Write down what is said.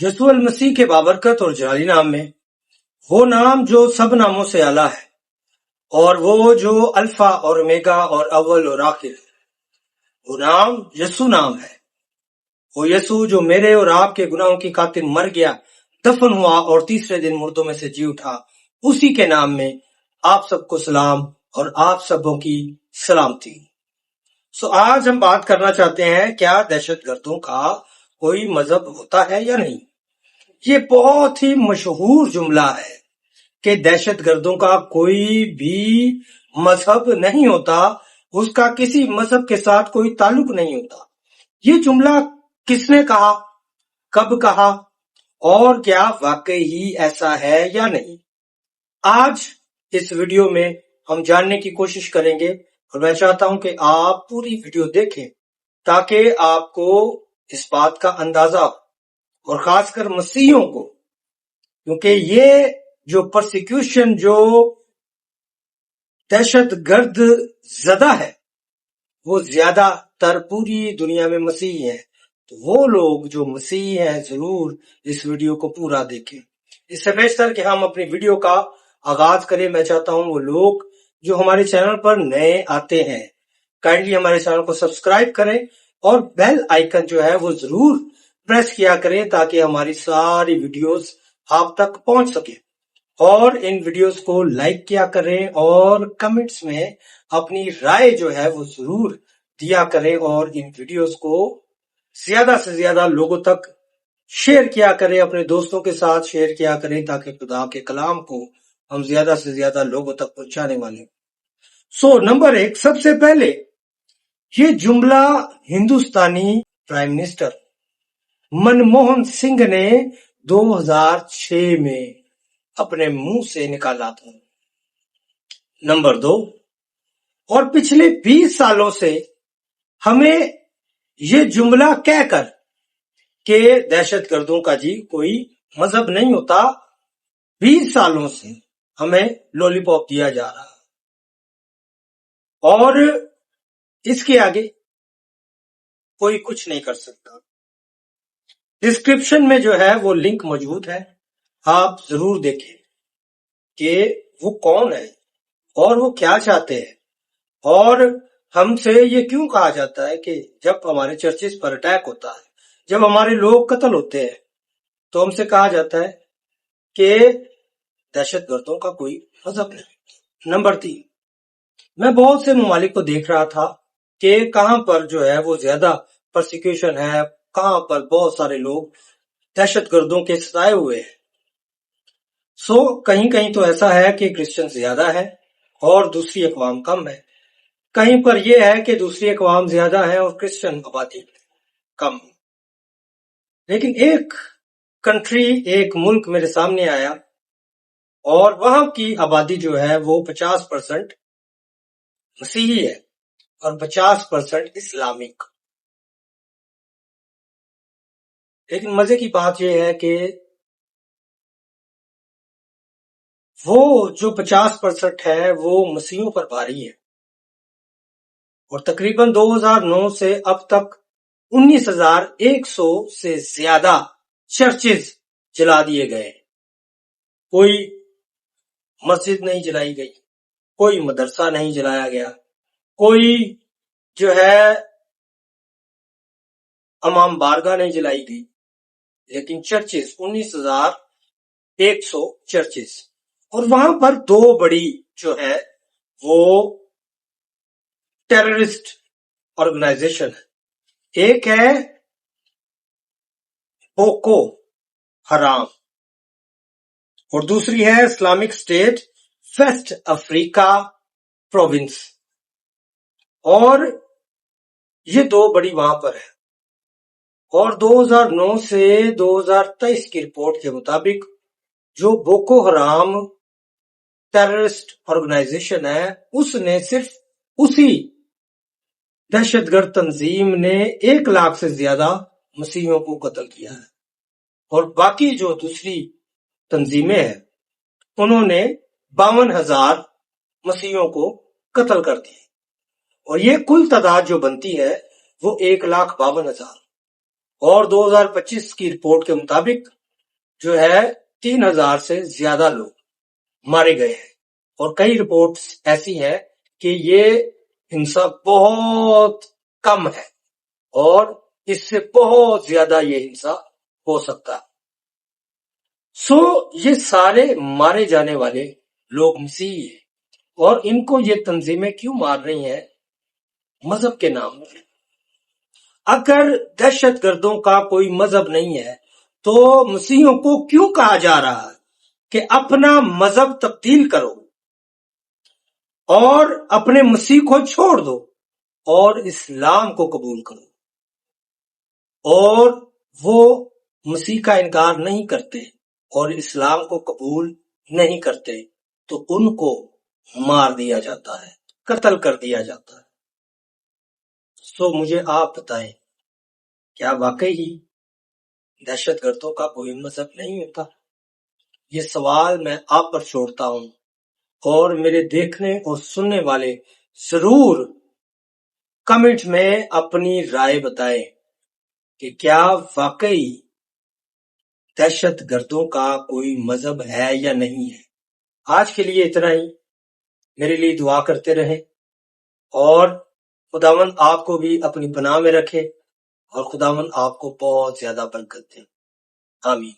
یسوع المسیح کے بابرکت اور جلالی نام میں، وہ نام جو سب ناموں سے اعلیٰ ہے، اور وہ جو الفا اور اومیگا اور اول اور آخر ہے، وہ نام یسوع نام ہے۔ وہ یسوع جو میرے اور آپ کے گناہوں کی خاطر مر گیا، دفن ہوا اور تیسرے دن مردوں میں سے جی اٹھا، اسی کے نام میں آپ سب کو سلام اور آپ سبوں کی سلامتی۔ آج ہم بات کرنا چاہتے ہیں، کیا دہشت گردوں کا کوئی مذہب ہوتا ہے یا نہیں؟ یہ بہت ہی مشہور جملہ ہے کہ دہشت گردوں کا کوئی بھی مذہب نہیں ہوتا، اس کا کسی مذہب کے ساتھ کوئی تعلق نہیں ہوتا۔ یہ جملہ کس نے کہا، کب کہا، اور کیا واقعی ہی ایسا ہے یا نہیں؟ آج اس ویڈیو میں ہم جاننے کی کوشش کریں گے، اور میں چاہتا ہوں کہ آپ پوری ویڈیو دیکھیں تاکہ آپ کو اس بات کا اندازہ ہو، اور خاص کر مسیحیوں کو، کیونکہ یہ جو پرسیکیوشن، جو دہشت گرد زدہ ہے، وہ زیادہ تر پوری دنیا میں مسیحی ہیں۔ تو وہ لوگ جو مسیحی ہیں ضرور اس ویڈیو کو پورا دیکھیں۔ اس سے بہتر کہ ہم اپنی ویڈیو کا آغاز کریں، میں چاہتا ہوں وہ لوگ جو ہمارے چینل پر نئے آتے ہیں کائنڈلی ہمارے چینل کو سبسکرائب کریں، اور بیل آئیکن جو ہے وہ ضرور پریس کیا کریں تاکہ ہماری ساری ویڈیوز آپ تک پہنچ سکے، اور ان ویڈیوز کو لائک کیا کریں، اور کمنٹس میں اپنی رائے جو ہے وہ ضرور دیا کریں، اور ان ویڈیوز کو زیادہ سے زیادہ لوگوں تک شیئر کیا کریں، اپنے دوستوں کے ساتھ شیئر کیا کریں تاکہ خدا کے کلام کو ہم زیادہ سے زیادہ لوگوں تک پہنچانے والے ہیں۔ نمبر 1، سب سے پہلے یہ جملہ ہندوستانی پرائم منسٹر منموہن سنگھ نے 2006 میں اپنے منہ سے نکالا تھا۔ نمبر 2، اور پچھلے 20 سالوں سے ہمیں یہ جملہ کہہ کر کہ دہشت گردوں کا جی کوئی مذہب نہیں ہوتا، 20 سالوں سے ہمیں لولی پاپ دیا جا رہا، اور اس کے آگے کوئی کچھ نہیں کر سکتا۔ ڈسکرپشن میں جو ہے وہ لنک موجود ہے، آپ ضرور دیکھیں کہ وہ کون ہے اور وہ کیا چاہتے ہیں، اور ہم سے یہ کیوں کہا جاتا ہے کہ جب ہمارے چرچز پر اٹیک ہوتا ہے، جب ہمارے لوگ قتل ہوتے ہیں، تو ہم سے کہا جاتا ہے کہ دہشت گردوں کا کوئی مذہب نہیں۔ نمبر 3، میں بہت سے ممالک کو دیکھ رہا تھا کہ کہاں پر جو ہے وہ زیادہ پرسیکیوشن ہے، کہاں پر بہت سارے لوگ دہشت گردوں کے ستائے ہوئے ہیں۔ کہیں کہیں تو ایسا ہے کہ کرسچن زیادہ ہے اور دوسری اقوام کم ہے، کہیں پر یہ ہے کہ دوسری اقوام زیادہ ہے اور کرسچن آبادی کم ہے۔ لیکن ایک کنٹری، ایک ملک میرے سامنے آیا، اور وہاں کی آبادی جو ہے وہ 50% مسیحی ہے اور 50% اسلامک۔ لیکن مزے کی بات یہ ہے کہ وہ جو 50% ہے وہ مسیحیوں پر بھاری ہے، اور تقریباً 2009 سے اب تک 19,100 سے زیادہ چرچز جلا دیے گئے۔ کوئی مسجد نہیں جلائی گئی، کوئی مدرسہ نہیں جلایا گیا، کوئی جو ہے امام بارگاہ نہیں جلائی گئی، لیکن چرچز 19,100 چرچز، اور وہاں پر 2 بڑی جو ہے وہ ٹیررسٹ آرگنائزیشن ہے۔ ایک ہے بوکو حرام، اور دوسری ہے اسلامک اسٹیٹ ویسٹ افریقہ پروونس، اور یہ 2 بڑی وہاں پر ہے۔ اور 2009 سے 2023 کی رپورٹ کے مطابق جو بوکو حرام ٹیررسٹ آرگنائزیشن ہے، اس نے صرف اسی دہشت گرد تنظیم نے 1 لاکھ سے زیادہ مسیحیوں کو قتل کیا ہے، اور باقی جو دوسری تنظیمیں ہیں انہوں نے 52,000 مسیحیوں کو قتل کر دی، اور یہ کل تعداد جو بنتی ہے وہ 1,52,000۔ اور 2025 کی رپورٹ کے مطابق جو ہے 3000 سے زیادہ لوگ مارے گئے ہیں، اور کئی رپورٹس ایسی ہیں کہ یہ ہنسا بہت کم ہے اور اس سے بہت زیادہ یہ ہنسا ہو سکتا ہے۔ یہ سارے مارے جانے والے لوگ مسیحی ہیں، اور ان کو یہ تنظیمیں کیوں مار رہی ہیں؟ مذہب کے نام پر۔ اگر دہشت گردوں کا کوئی مذہب نہیں ہے تو مسیحیوں کو کیوں کہا جا رہا ہے کہ اپنا مذہب تبدیل کرو اور اپنے مسیح کو چھوڑ دو اور اسلام کو قبول کرو؟ اور وہ مسیح کا انکار نہیں کرتے اور اسلام کو قبول نہیں کرتے تو ان کو مار دیا جاتا ہے، قتل کر دیا جاتا ہے۔ مجھے آپ بتائیں، کیا واقعی دہشت گردوں کا کوئی مذہب نہیں ہوتا؟ یہ سوال میں آپ پر چھوڑتا ہوں، اور میرے دیکھنے اور سننے والے ضرور کمنٹ میں اپنی رائے بتائیں کہ کیا واقعی دہشت گردوں کا کوئی مذہب ہے یا نہیں ہے۔ آج کے لیے اتنا ہی، میرے لیے دعا کرتے رہیں، اور خداوند آپ کو بھی اپنی پناہ میں رکھے، اور خداوند آپ کو بہت زیادہ برکت دے۔ آمین۔